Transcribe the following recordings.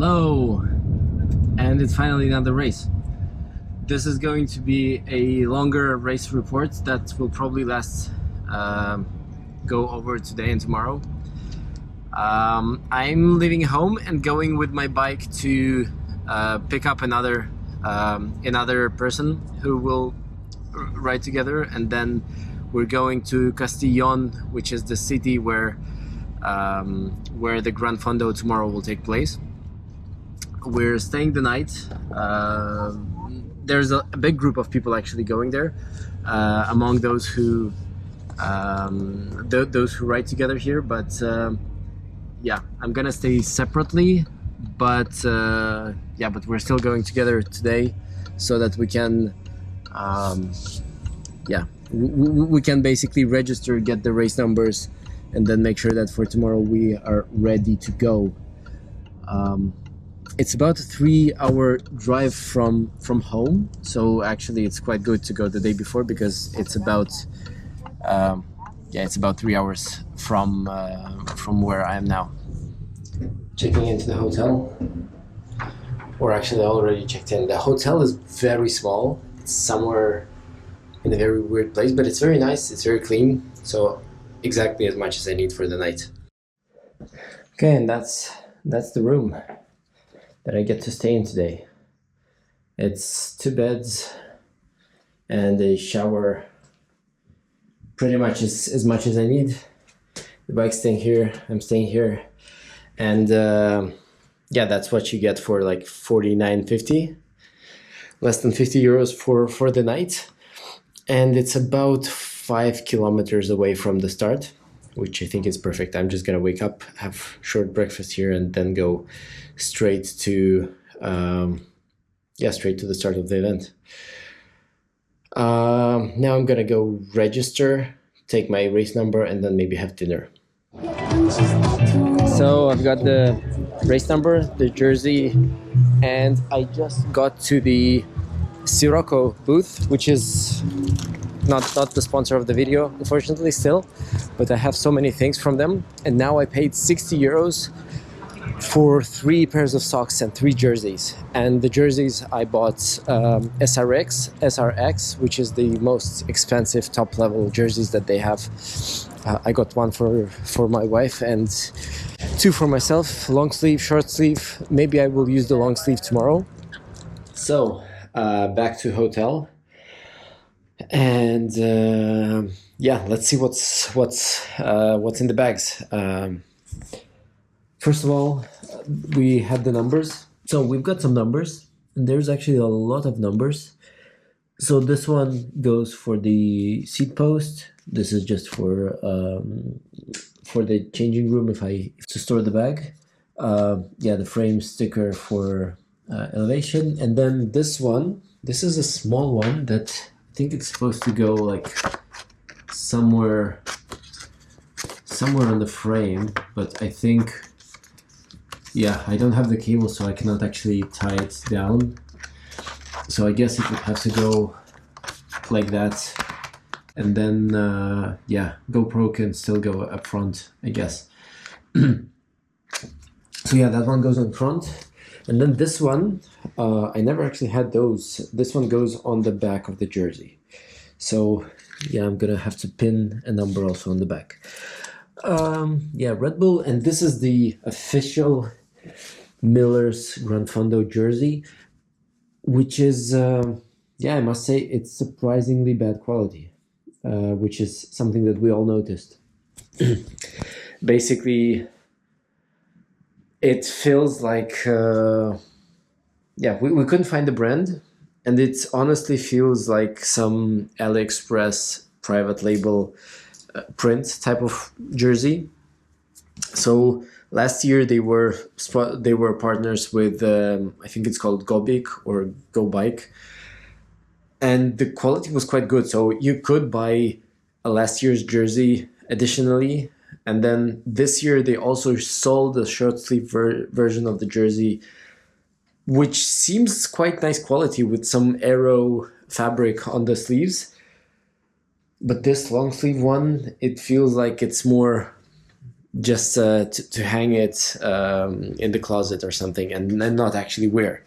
Hello, and it's finally another race. This is going to be a longer race report that will probably last go over today and tomorrow. I'm leaving home and going with my bike to pick up another person who will ride together, and then we're going to Castellón, which is the city where the Gran Fondo tomorrow will take place. We're staying the night. There's a big group of people actually going there, among those who ride together here. But yeah, I'm gonna stay separately. But but we're still going together today, so that we can we can basically register, get the race numbers, and then make sure that for tomorrow we are ready to go. It's about a 3-hour drive from home, so actually it's quite good to go the day before, because it's about 3 hours from where I am now. Checking into the hotel, or actually I already checked in. The hotel is very small. It's somewhere in a very weird place, but it's very nice. It's very clean, so exactly as much as I need for the night. Okay, and that's the room that I get to stay in today. It's 2 beds and a shower, pretty much as much as I need. The bike's staying here, I'm staying here, and that's what you get for like 49.50, less than 50 euros for the night. And it's about 5 kilometers away from the start, which I think is perfect. I'm just gonna wake up, have short breakfast here, and then go straight to the start of the event. Now I'm gonna go register, take my race number, and then maybe have dinner. So I've got the race number, the jersey, and I just got to the Sirocco booth, which is not the sponsor of the video, unfortunately, still, but I have so many things from them. And now I paid 60 euros for 3 pairs of socks and 3 jerseys. And the jerseys I bought SRX, which is the most expensive top level jerseys that they have. I got 1 for my wife and 2 for myself, long sleeve, short sleeve. Maybe I will use the long sleeve tomorrow. So back to hotel. And let's see what's in the bags. First of all, we had the numbers. So we've got some numbers, and there's actually a lot of numbers. So this one goes for the seat post. This is just for the changing room if to store the bag. The frame sticker for elevation, and then this one. This is a small one that I think it's supposed to go like somewhere on the frame, but I think, I don't have the cable, so I cannot actually tie it down. So I guess it would have to go like that, and then GoPro can still go up front, I guess. So that one goes on front. And then this one, I never actually had those. This one goes on the back of the jersey. So I'm gonna have to pin a number also on the back. Red Bull, and this is the official Millars Gran Fondo jersey, which is, I must say, it's surprisingly bad quality, which is something that we all noticed. Basically, it feels like, we couldn't find the brand, and it honestly feels like some AliExpress private label print type of jersey. So last year they were partners with, I think it's called Gobik or Go Bike, and the quality was quite good. So you could buy a last year's jersey additionally. And then this year they also sold a short sleeve version of the jersey, which seems quite nice quality with some aero fabric on the sleeves. But this long sleeve one, it feels like it's more just to hang it in the closet or something, and not actually wear.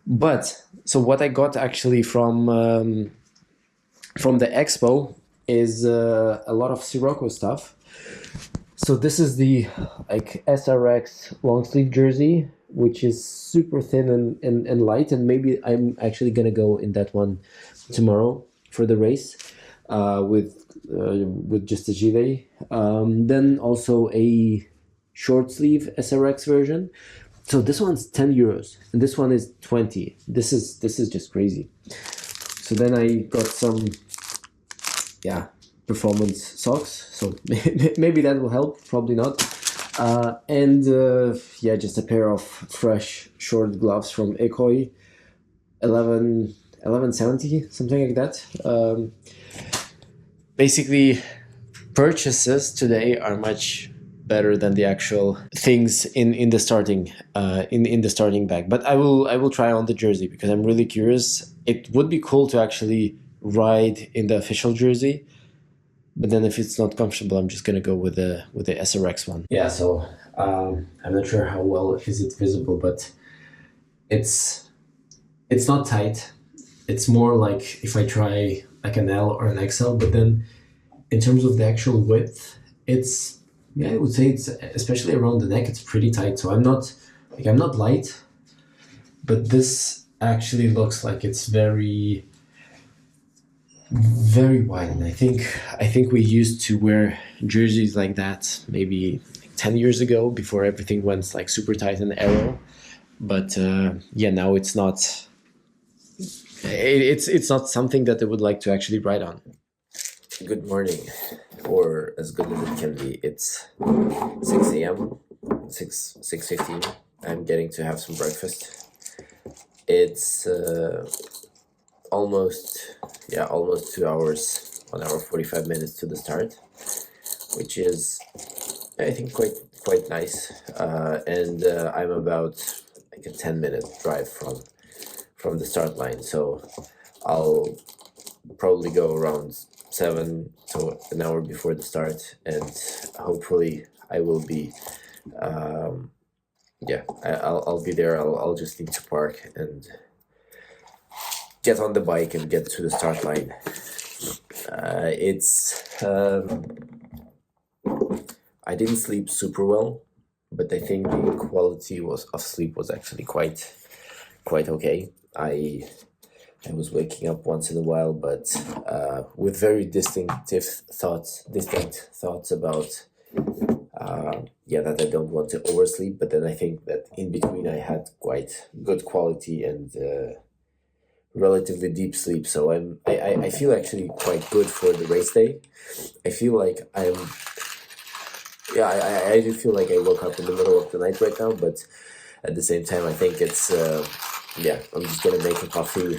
But so what I got actually from the expo is a lot of Sirocco stuff. So this is the like SRX long sleeve jersey, which is super thin and light, and maybe I'm actually gonna go in that one tomorrow for the race with just a gilet. Then also a short sleeve SRX version. So this one's 10 euros and this one is 20. This is just crazy. So then I got some performance socks. So maybe that will help, probably not. And just a pair of fresh short gloves from Ekoi, 1170, something like that. Basically, purchases today are much better than the actual things in the starting in the starting bag. But I will try on the jersey because I'm really curious. It would be cool to actually ride in the official jersey, but then if it's not comfortable, I'm just gonna go with the SRX one. Yeah, so I'm not sure how well is it visible, but it's not tight. It's more like if I try like an L or an XL, but then in terms of the actual width, it's, I would say it's, especially around the neck, it's pretty tight. So I'm not light, but this actually looks like it's very, very wide. And I think we used to wear jerseys like that maybe 10 years ago before everything went like super tight and arrow. But now it's not. It's not something that I would like to actually ride on. Good morning, or as good as it can be. It's 6 a.m. 6:15. I'm getting to have some breakfast. It's almost 2 hours, 1 hour 45 minutes to the start, which is, I think, quite nice. And I'm about like a 10-minute drive from the start line, so I'll probably go around 7, so an hour before the start, and hopefully I will be I'll be there. I'll just need to park and get on the bike and get to the start line. I didn't sleep super well, but I think the quality of sleep was actually quite okay. I was waking up once in a while, but with very distinct thoughts about that I don't want to oversleep. But then I think that in between I had quite good quality and relatively deep sleep. So I feel actually quite good for the race day. I feel like I do feel like I woke up in the middle of the night right now, but at the same time I think it's I'm just gonna make a coffee,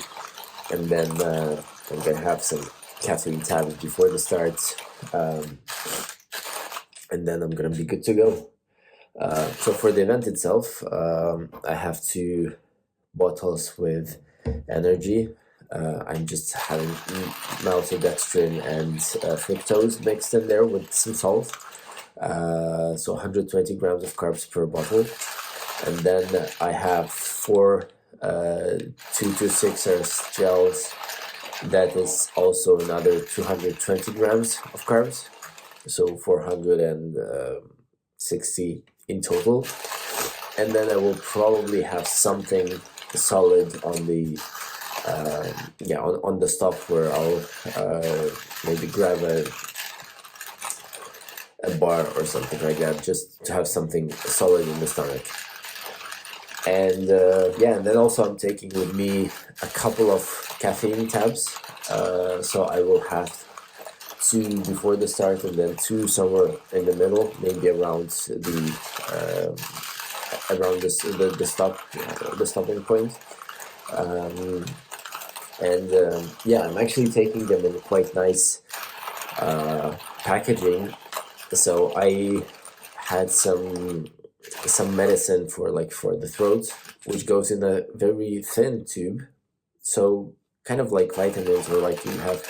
and then I'm gonna have some caffeine tabs before the start, and then I'm gonna be good to go. So for the event itself, I have 2 bottles with energy. I'm just having maltodextrin and fructose mixed in there with some salt. So 120 grams of carbs per bottle. And then I have 4 226ers gels. That is also another 220 grams of carbs. So 460 in total. And then I will probably have something solid on the on the stop, where I'll maybe grab a bar or something like that, just to have something solid in the stomach. And and then also I'm taking with me a couple of caffeine tabs. So I will have 2 before the start, and then 2 somewhere in the middle, maybe around the stopping point. I'm actually taking them in quite nice packaging. So I had some medicine for the throat, which goes in a very thin tube, so kind of like vitamins, or like you have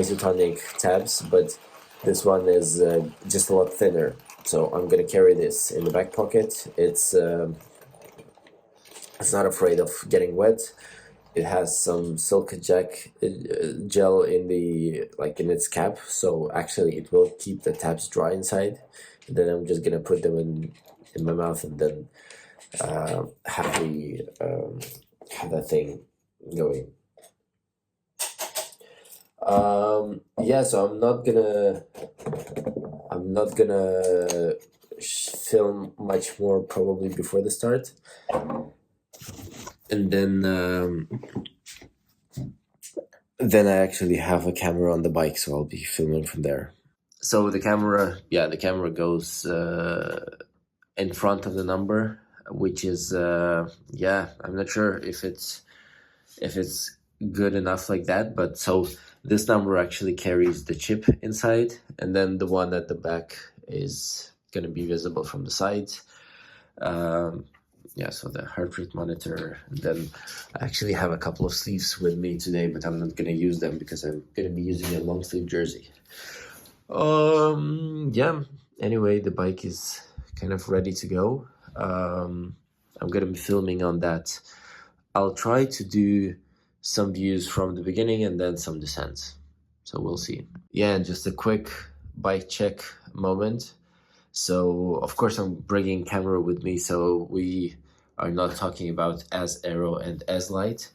isotonic tabs, but This one is just a lot thinner, so I'm gonna carry this in the back pocket. It's not afraid of getting wet. It has some silk gel in the in its cap, so actually it will keep the tabs dry inside. And then I'm just gonna put them in my mouth and then have that thing going. Yeah, so I'm not gonna film much more probably before the start, and then I actually have a camera on the bike, so I'll be filming from there. So the camera goes in front of the number, which is I'm not sure if it's good enough like that, but so this number actually carries the chip inside, and then the one at the back is going to be visible from the sides. So the heart rate monitor. And then I actually have a couple of sleeves with me today, but I'm not going to use them because I'm going to be using a long sleeve jersey. Anyway, the bike is kind of ready to go. I'm going to be filming on that. I'll try to do some views from the beginning and then some descents. So we'll see. Yeah, and just a quick bike check moment. So of course I'm bringing camera with me, so we are not talking about as aero and as light,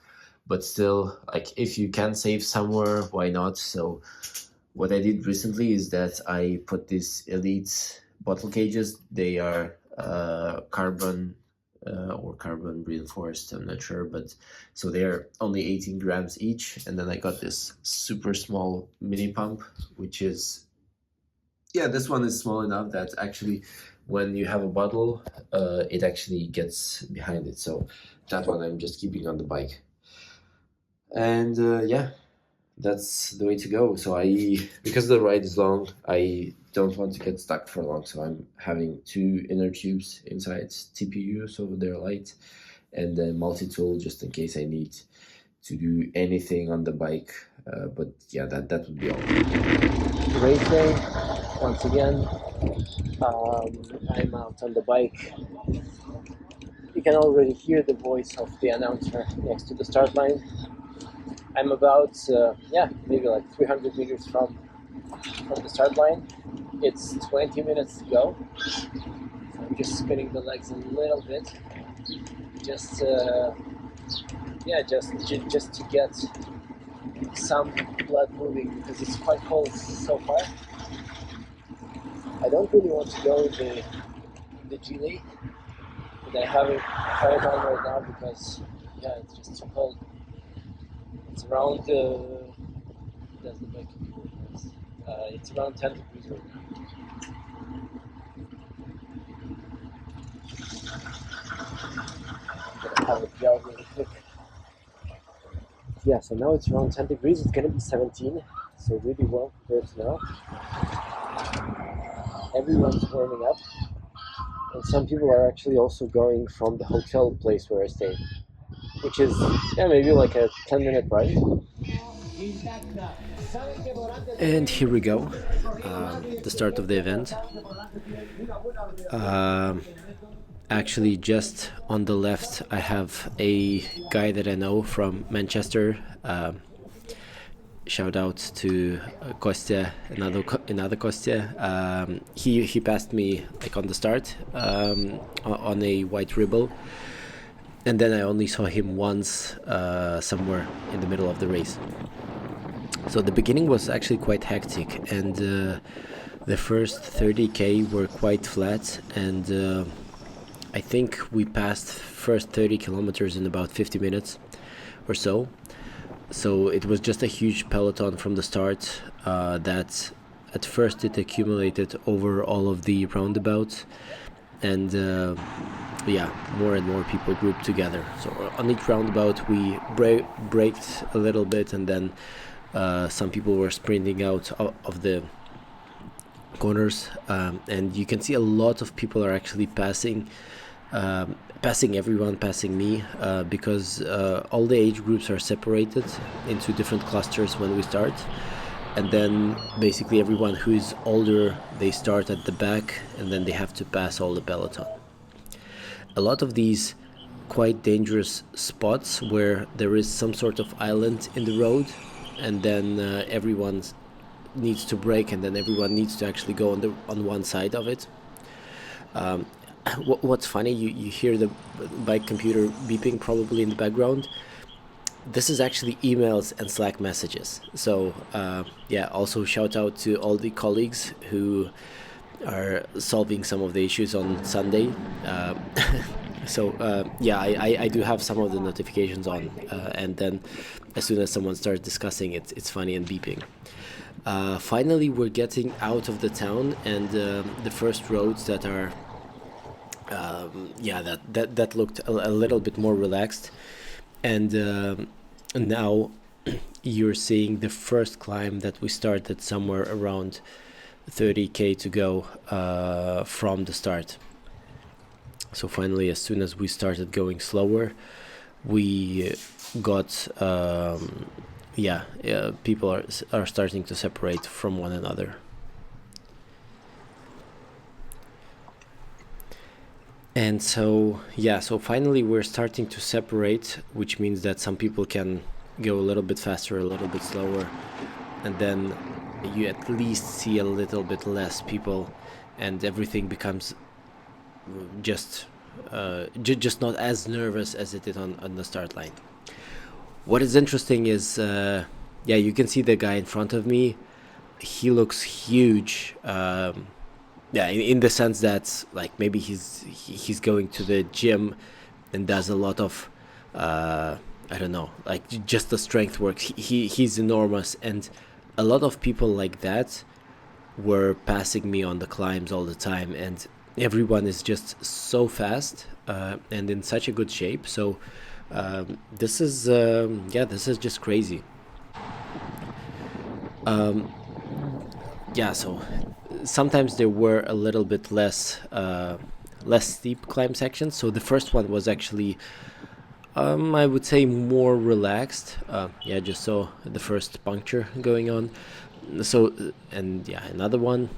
but still, if you can save somewhere, why not? So what I did recently is that I put these Elite bottle cages. They are carbon or carbon reinforced, I'm not sure, but so they're only 18 grams each. And then I got this super small mini pump, which is, this one is small enough that actually when you have a bottle, it actually gets behind it. So that one I'm just keeping on the bike. And that's the way to go. So because the ride is long, I don't want to get stuck for long. So I'm having 2 inner tubes inside TPU, so they're light, and then multi-tool just in case I need to do anything on the bike. But yeah, that would be all. Race day, once again. I'm out on the bike. You can already hear the voice of the announcer next to the start line. I'm about, maybe 300 meters from the start line. It's 20 minutes to go. So I'm just spinning the legs a little bit, just to get some blood moving, because it's quite cold so far. I don't really want to go in the G-Lake, but I have it on right now because it's just too cold. It's around it's around 10 degrees right now. I'm gonna have a gel really quick. Yeah, so now it's around 10 degrees. It's gonna be 17, so really well compared to now. Everyone's warming up, and some people are actually also going from the hotel place where I stay, which is maybe a 10-minute ride. And here we go, the start of the event. Actually, just on the left, I have a guy that I know from Manchester. Shout out to Kostya, another Kostya. He passed me on the start on a white ribble, and then I only saw him once somewhere in the middle of the race. So the beginning was actually quite hectic, and the first 30k were quite flat, and I think we passed first 30 kilometers in about 50 minutes or so. So it was just a huge peloton from the start that at first it accumulated over all of the roundabouts, and more and more people grouped together. So on each roundabout we braked a little bit, and then some people were sprinting out of the corners, and you can see a lot of people are actually passing everyone, passing me, because all the age groups are separated into different clusters when we start, and then basically everyone who is older, they start at the back, and then they have to pass all the peloton. A lot of these quite dangerous spots where there is some sort of island in the road, and then everyone needs to brake, and then everyone needs to actually go on one side of it. What's funny, you hear the bike computer beeping probably in the background. This is actually emails and Slack messages. So also shout out to all the colleagues who are solving some of the issues on Sunday. I do have some of the notifications on, and then as soon as someone starts discussing it, it's funny and beeping. Finally, we're getting out of the town, and the first roads that are that looked a little bit more relaxed, and now you're seeing the first climb that we started somewhere around 30k to go from the start. So finally, as soon as we started going slower, we got people are starting to separate from one another. And so finally we're starting to separate, which means that some people can go a little bit faster, a little bit slower, and then you at least see a little bit less people, and everything becomes just not as nervous as it did on the start line. What is interesting is you can see the guy in front of me. He looks huge. In the sense that like maybe he's going to the gym and does a lot of I don't know, like just the strength work. He's enormous, and a lot of people like that were passing me on the climbs all the time, and everyone is just so fast and in such a good shape. So this is just crazy. So sometimes there were a little bit less steep climb sections. So the first one was actually I would say more relaxed. Just saw the first puncture going on. So another one.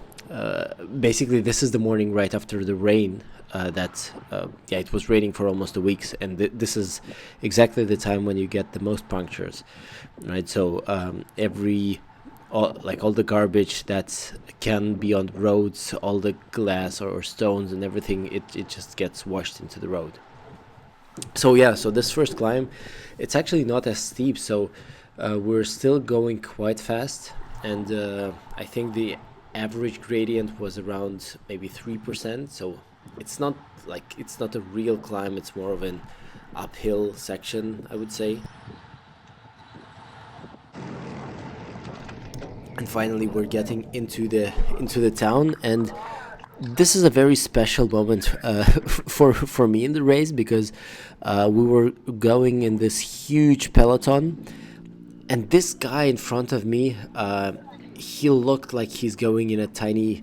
Basically, this is the morning right after the rain. It was raining for almost a week, and this is exactly the time when you get the most punctures, right? So all the garbage that can be on the roads, all the glass or stones and everything, it just gets washed into the road. So this first climb, it's actually not as steep, so we're still going quite fast, and I think the average gradient was around maybe 3%, so it's not a real climb, it's more of an uphill section, I would say. And finally we're getting into the town, and this is a very special moment for me in the race, because we were going in this huge peloton, and this guy in front of me, he looked like he's going in a tiny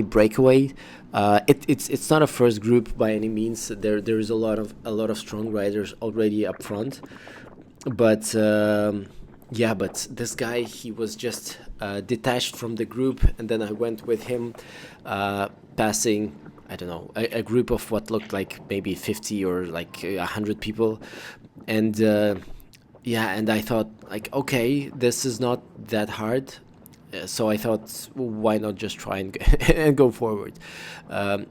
breakaway. It's not a first group by any means. There is a lot of strong riders already up front, but this guy, he was just detached from the group, and then I went with him, passing, I don't know, a group of what looked like maybe 50 or like 100 people, and and I thought, like, okay, this is not that hard. So I thought, why not just try and go forward?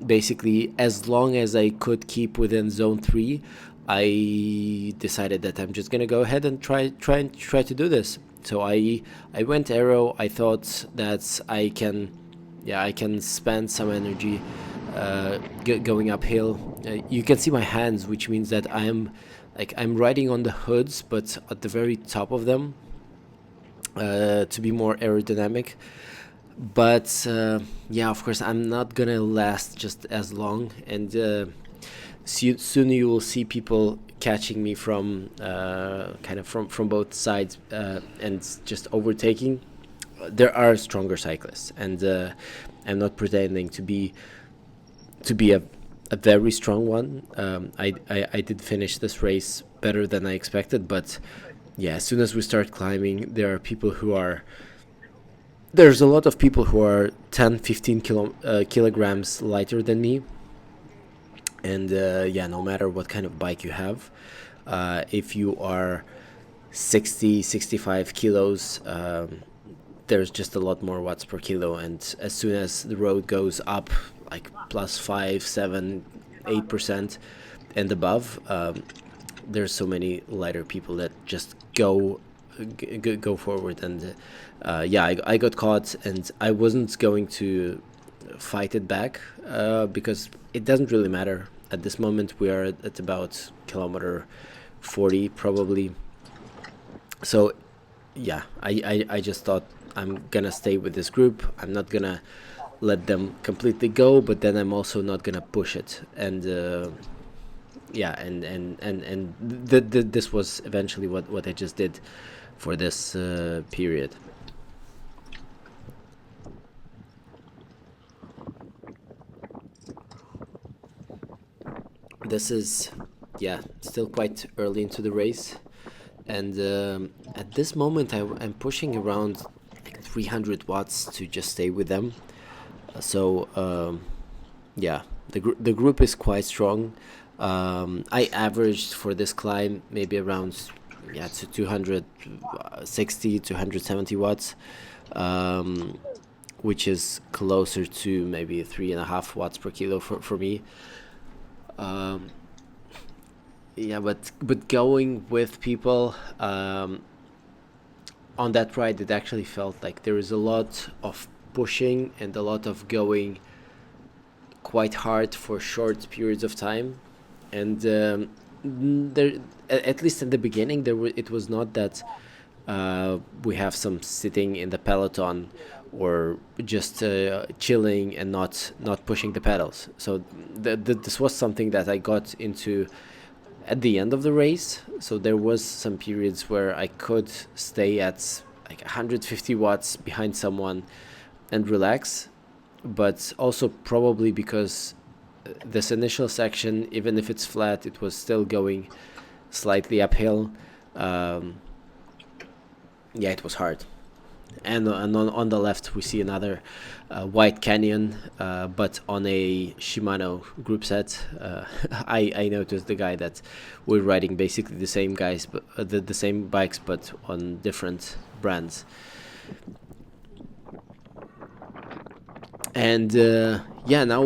Basically, as long as I could keep within zone 3, I decided that I'm just gonna go ahead and try to do this. So I went aero. I thought that I can spend some energy going uphill. You can see my hands, which means that I'm riding on the hoods, but at the very top of them, to be more aerodynamic. But of course I'm not gonna last just as long, and soon you will see people catching me from from both sides and just overtaking. There are stronger cyclists, and I'm not pretending to be a very strong one. I did finish this race better than I expected, but as soon as we start climbing, there are people who are there's a lot of people who are 10, 15 kilograms lighter than me. And yeah, no matter what kind of bike you have, if you are 60, 65 kilos, there's just a lot more watts per kilo. And as soon as the road goes up, like plus 5, 7, 8% and above, there's so many lighter people that just go forward. And yeah, I got caught, and I wasn't going to fight it back, because it doesn't really matter. At this moment we are at about kilometer 40 probably. So yeah, I just thought, I'm gonna stay with this group. I'm not gonna let them completely go, but then I'm also not gonna push it. And yeah, and this was eventually what I just did for this period. This is, yeah, still quite early into the race, and at this moment I'm pushing around like 300 watts to just stay with them. So yeah, the group is quite strong. I averaged for this climb maybe around, yeah, to 260 to 170 watts, which is closer to maybe 3.5 watts per kilo for me. Yeah, but going with people on that ride, it actually felt like there is a lot of pushing and a lot of going quite hard for short periods of time. And there, at least in the beginning, it was not that we have some sitting in the peloton or just chilling and not pushing the pedals. So this was something that I got into at the end of the race. So there was some periods where I could stay at like 150 watts behind someone and relax, but also probably because this initial section, even if it's flat, it was still going slightly uphill. Yeah, it was hard. And on the left we see another white canyon, but on a Shimano group set. I noticed the guy that we're riding basically the same guys, but the same bikes, but on different brands. And yeah, now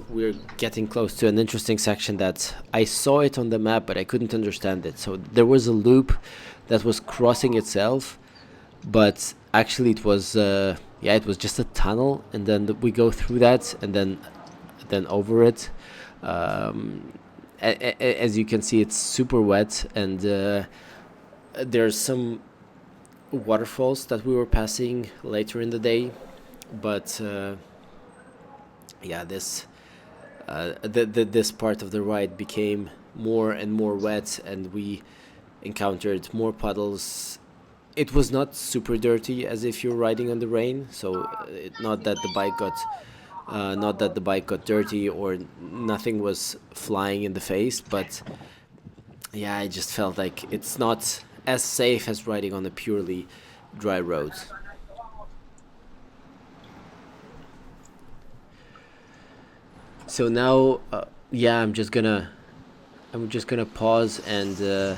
we're getting close to an interesting section that I saw it on the map, but I couldn't understand it. So there was a loop that was crossing itself, but actually it was yeah, it was just a tunnel, and then we go through that, and then over it. As you can see, it's super wet, and there's some waterfalls that we were passing later in the day. But yeah, this this part of the ride became more and more wet, and we encountered more puddles. It was not super dirty as if you're riding on the rain, so not that the bike got dirty or nothing was flying in the face, but yeah, I just felt like it's not as safe as riding on a purely dry road. So now, yeah, I'm just gonna pause and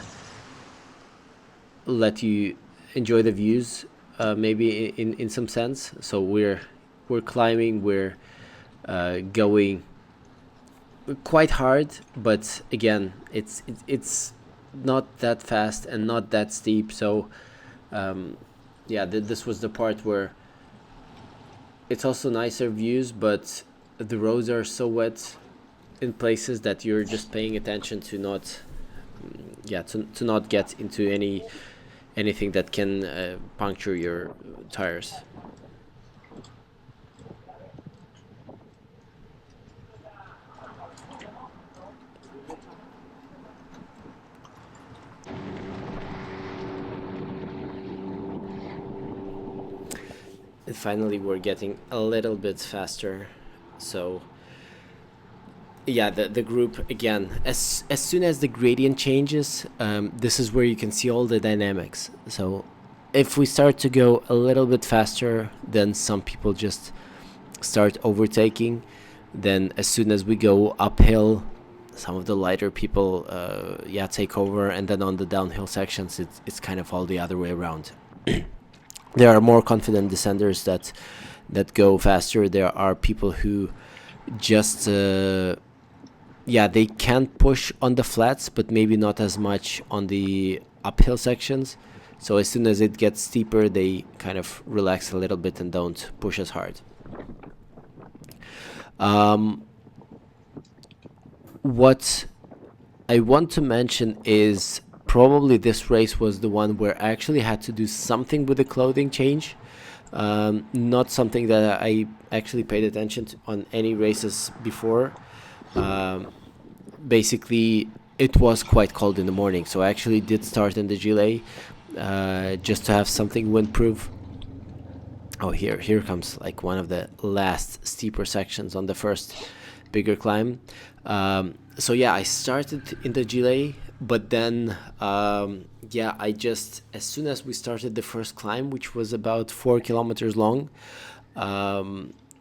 let you enjoy the views, maybe in some sense. So we're climbing, we're going quite hard, but again, it's not that fast and not that steep. So yeah, this was the part where it's also nicer views, but the roads are so wet in places that you're just paying attention to not, yeah, to not get into anything that can puncture your tires. And finally, we're getting a little bit faster. So yeah, the group again, as soon as the gradient changes, this is where you can see all the dynamics. So if we start to go a little bit faster, then some people just start overtaking. Then as soon as we go uphill, some of the lighter people take over, and then on the downhill sections it's kind of all the other way around. There are more confident descenders that go faster. There are people who just they can push on the flats, but maybe not as much on the uphill sections. So as soon as it gets steeper, they kind of relax a little bit and don't push as hard. What I want to mention is probably this race was the one where I actually had to do something with the clothing change. Not something that I actually paid attention to on any races before. Basically, it was quite cold in the morning, so I actually did start in the gilet just to have something windproof. Oh, here comes like one of the last steeper sections on the first bigger climb. So yeah, I started in the gilet, but then I just, as soon as we started the first climb, which was about 4 kilometers long,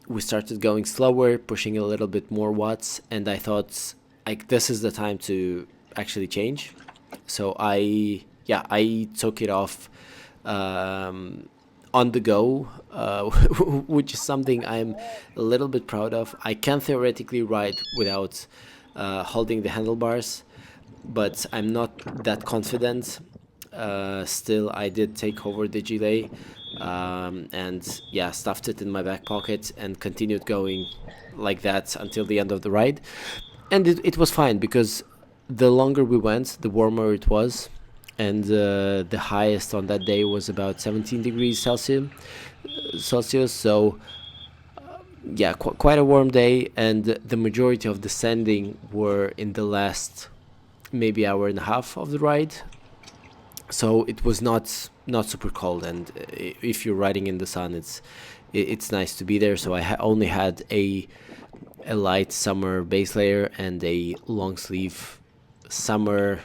we started going slower, pushing a little bit more watts, and I thought, like, this is the time to actually change. So I took it off on the go, which is something I'm a little bit proud of. I can theoretically ride without holding the handlebars, but I'm not that confident. Still, I did take over the gilet and stuffed it in my back pocket and continued going like that until the end of the ride. And it was fine, because the longer we went, the warmer it was, and the highest on that day was about 17 degrees Celsius. So quite a warm day, and the majority of descending were in the last maybe hour and a half of the ride. So it was not super cold, and if you're riding in the sun, it's nice to be there. So I only had a light summer base layer and a long sleeve summer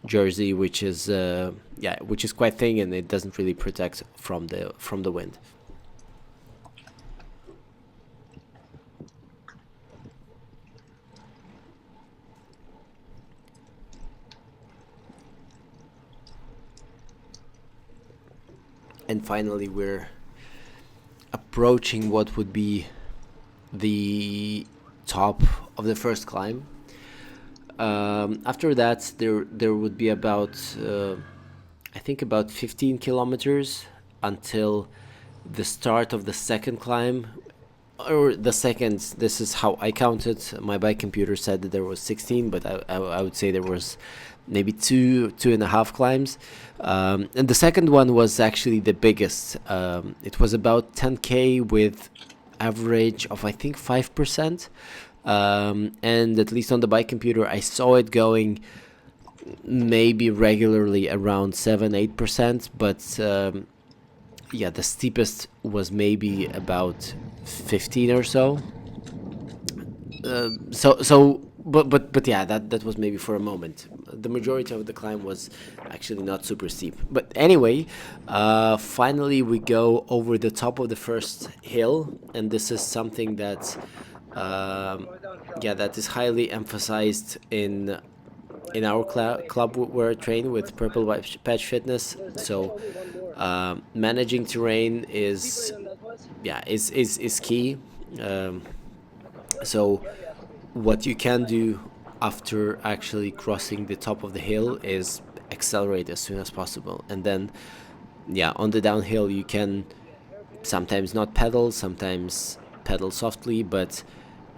jersey, which is quite thin, and it doesn't really protect from the wind. And finally, we're approaching what would be the top of the first climb. After that, there would be about I think about 15 kilometers until the start of the second climb, or the second. This is how I counted. My bike computer said that there was 16, but I would say there was maybe two and a half climbs, and the second one was actually the biggest. It was about 10k with average of, I think, 5%, and at least on the bike computer I saw it going maybe regularly around 7-8%, but the steepest was maybe about 15 or so. But that was maybe for a moment. The majority of the climb was actually not super steep. But anyway, finally we go over the top of the first hill, and this is something that that is highly emphasized in our club where I train with Purple Patch Fitness. So managing terrain is key. So what you can do after actually crossing the top of the hill is accelerate as soon as possible, and then on the downhill you can sometimes not pedal, sometimes pedal softly, but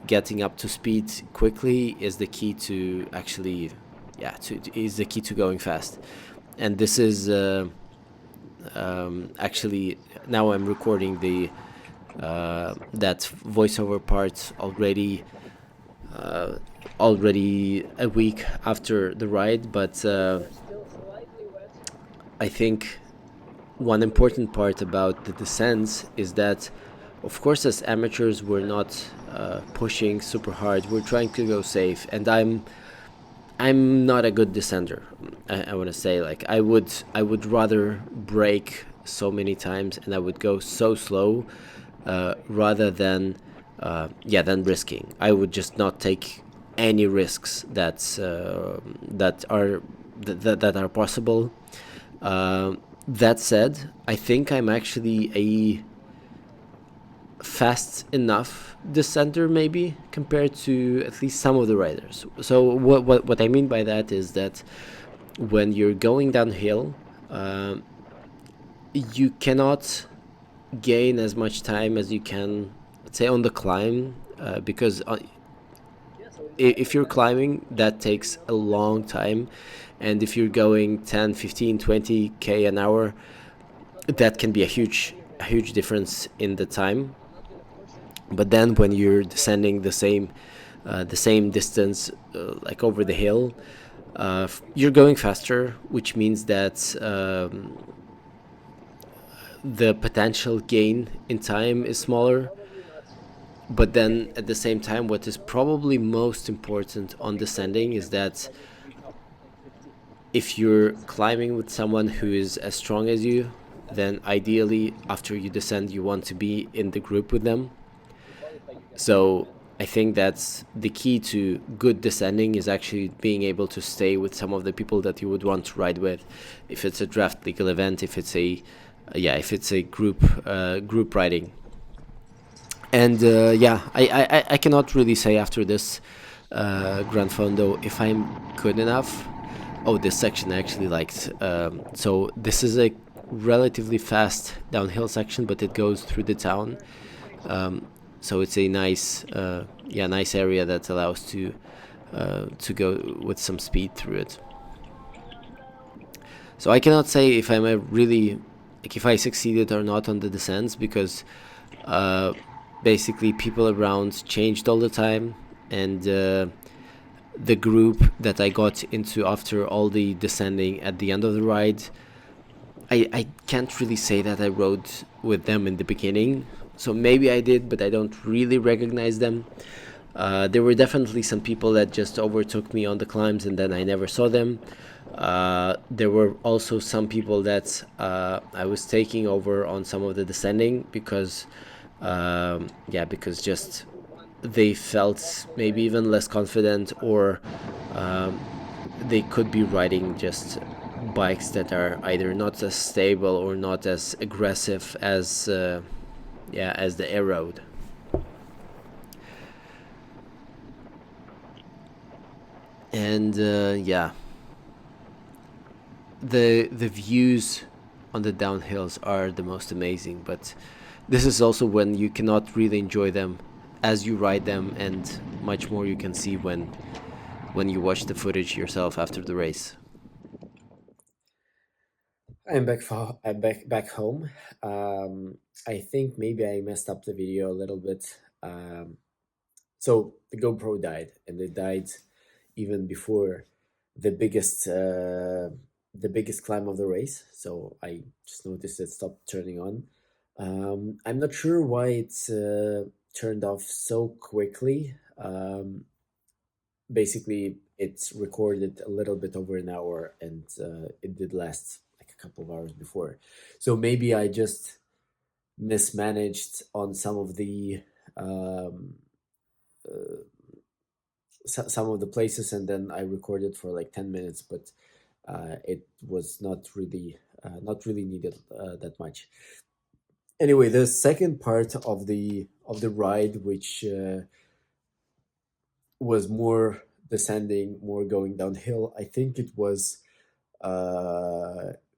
getting up to speed quickly is the key to actually going fast. And this is actually, now I'm recording the that voiceover part already a week after the ride, but I think one important part about the descents is that, of course, as amateurs we're not pushing super hard, we're trying to go safe, and I'm not a good descender. I want to say, like, I would rather break so many times, and I would go so slow, rather than than risking. I would just not take any risks that are possible. That said, I think I'm actually a fast enough descender, maybe, compared to at least some of the riders. So what I mean by that is that when you're going downhill, um, you cannot gain as much time as you can, let's say, on the climb, because if you're climbing, that takes a long time, and if you're going 10, 15, 20k an hour, that can be a huge difference in the time. But then when you're descending the same distance, like over the hill, you're going faster, which means that the potential gain in time is smaller. But then at the same time, what is probably most important on descending is that if you're climbing with someone who is as strong as you, then ideally after you descend, you want to be in the group with them. So I think that's the key to good descending, is actually being able to stay with some of the people that you would want to ride with. If it's a draft legal event, if it's a group riding. And I cannot really say after this Gran Fondo if I'm good enough. Oh, this section I actually liked. So this is a relatively fast downhill section, but it goes through the town. So it's a nice area that allows to go with some speed through it. So I cannot say if I'm a really, like, if I succeeded or not on the descents, because uh, basically people around changed all the time, and the group that I got into after all the descending at the end of the ride, I can't really say that I rode with them in the beginning. So maybe I did, but I don't really recognize them. There were definitely some people that just overtook me on the climbs, and then I never saw them. There were also some people that I was taking over on some of the descending, because just they felt maybe even less confident, or um, they could be riding just bikes that are either not as stable or not as aggressive as the air road. And the views on the downhills are the most amazing, but this is also when you cannot really enjoy them as you ride them, and much more you can see when you watch the footage yourself after the race. I'm back home. I think maybe I messed up the video a little bit. Um, so the GoPro died, and it died even before the biggest uh, the biggest climb of the race. So I just noticed it stopped turning on. I'm not sure why it turned off so quickly. Basically, it's recorded a little bit over an hour, and it did last like a couple of hours before. So maybe I just mismanaged on some of the um, uh, some of the places, and then I recorded for like 10 minutes, but it was not really needed that much. Anyway, the second part of the ride, which was more descending, more going downhill, I think it was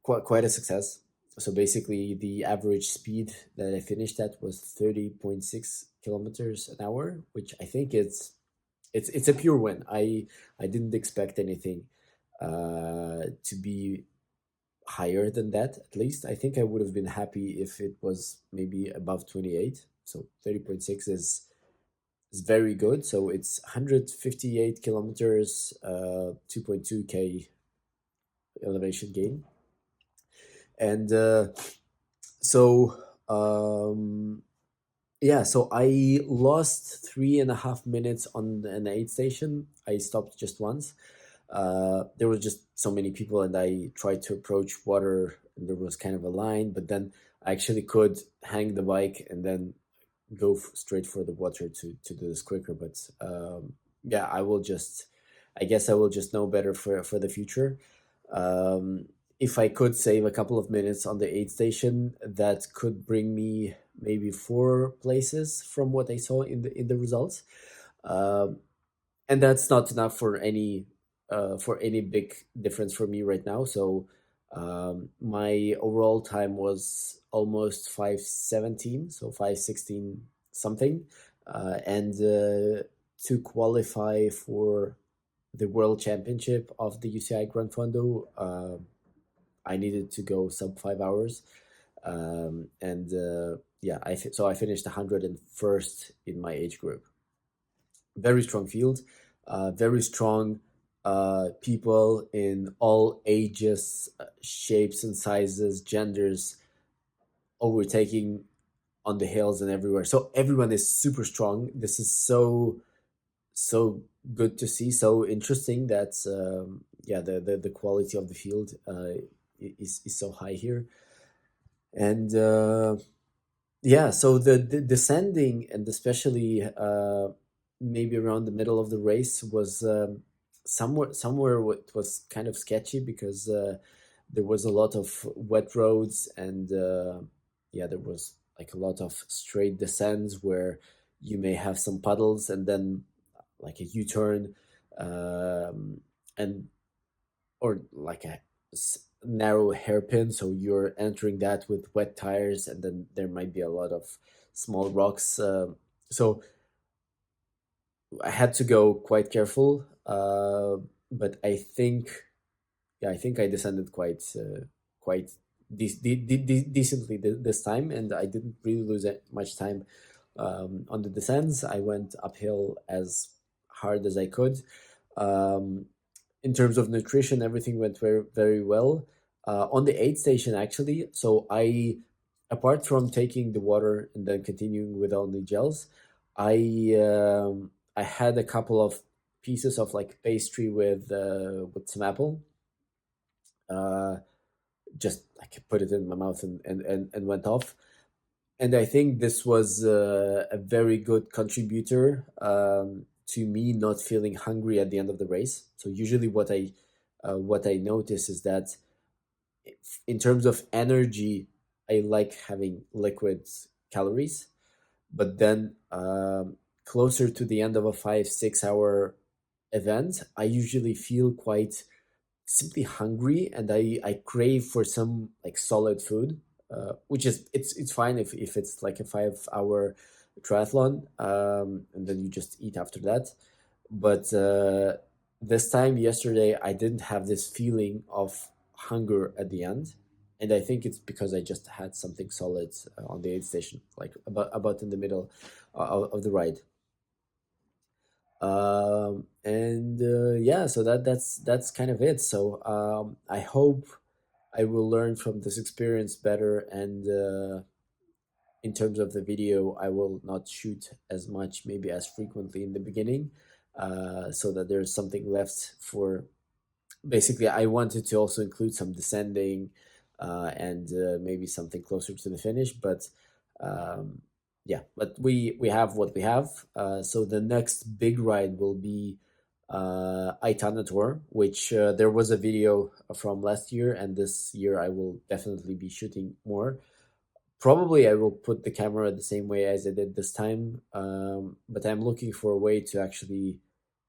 quite a success. So basically, the average speed that I finished at was 30.6 kilometers an hour, which I think it's a pure win. I didn't expect anything to be higher than that. At least I think I would have been happy if it was maybe above 28. So 30.6 is very good. So it's 158 kilometers, 2.2k elevation gain, and so yeah, so I lost 3.5 minutes on an aid station. I stopped just once. There was just so many people, and I tried to approach water, and there was kind of a line, but then I actually could hang the bike and then go straight for the water to do this quicker. But yeah, I guess I will just know better for the future. Um, if I could save a couple of minutes on the aid station, that could bring me maybe 4 places from what I saw in the results. Um, and that's not enough for any big difference for me right now. So my overall time was almost 5:17, so 5:16 something, and to qualify for the World Championship of the UCI Gran Fondo, I needed to go sub 5 hours, and yeah, so I finished 101st in my age group. Very strong field, very strong people in all ages, shapes and sizes, genders, overtaking on the hills and everywhere. So everyone is super strong. This is so good to see. So interesting that yeah, the quality of the field is so high here, and yeah, so the descending, and especially maybe around the middle of the race, was somewhere what was kind of sketchy, because there was a lot of wet roads, and yeah, there was like a lot of straight descents where you may have some puddles and then like a U-turn, and or like a narrow hairpin, so you're entering that with wet tires, and then there might be a lot of small rocks, so I had to go quite careful, but I think, yeah, I think I descended quite decently this time, and I didn't really lose much time on the descents. I went uphill as hard as I could. um, in terms of nutrition, everything went very well. On the aid station, actually, so I, apart from taking the water and then continuing with only gels, I had a couple of pieces of like pastry with some apple. Uh, just like put it in my mouth and went off. And I think this was a very good contributor to me not feeling hungry at the end of the race. So usually, what I notice is that in terms of energy, I like having liquid calories, but then closer to the end of a 5-6 hour event, I usually feel quite simply hungry, and I crave for some like solid food, which is it's fine if it's like a 5 hour triathlon, and then you just eat after that. But this time yesterday, I didn't have this feeling of hunger at the end, and I think it's because I just had something solid on the aid station, like about in the middle of the ride. And yeah, so that's kind of it. So I hope I will learn from this experience better, and in terms of the video, I will not shoot as much, maybe as frequently in the beginning, so that there's something left for. Basically, I wanted to also include some descending, and maybe something closer to the finish, but um, yeah, but we have what we have. So the next big ride will be Aitana Tour, which there was a video from last year, and this year I will definitely be shooting more. Probably I will put the camera the same way as I did this time, but I'm looking for a way to actually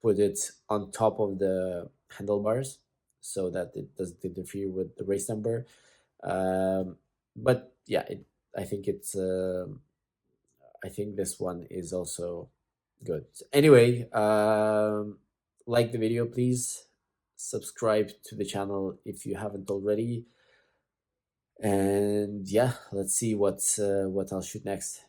put it on top of the handlebars so that it doesn't interfere with the race number. But yeah, I think I think this one is also good. Anyway, like the video, please. Subscribe to the channel if you haven't already. And yeah, let's see what I'll shoot next.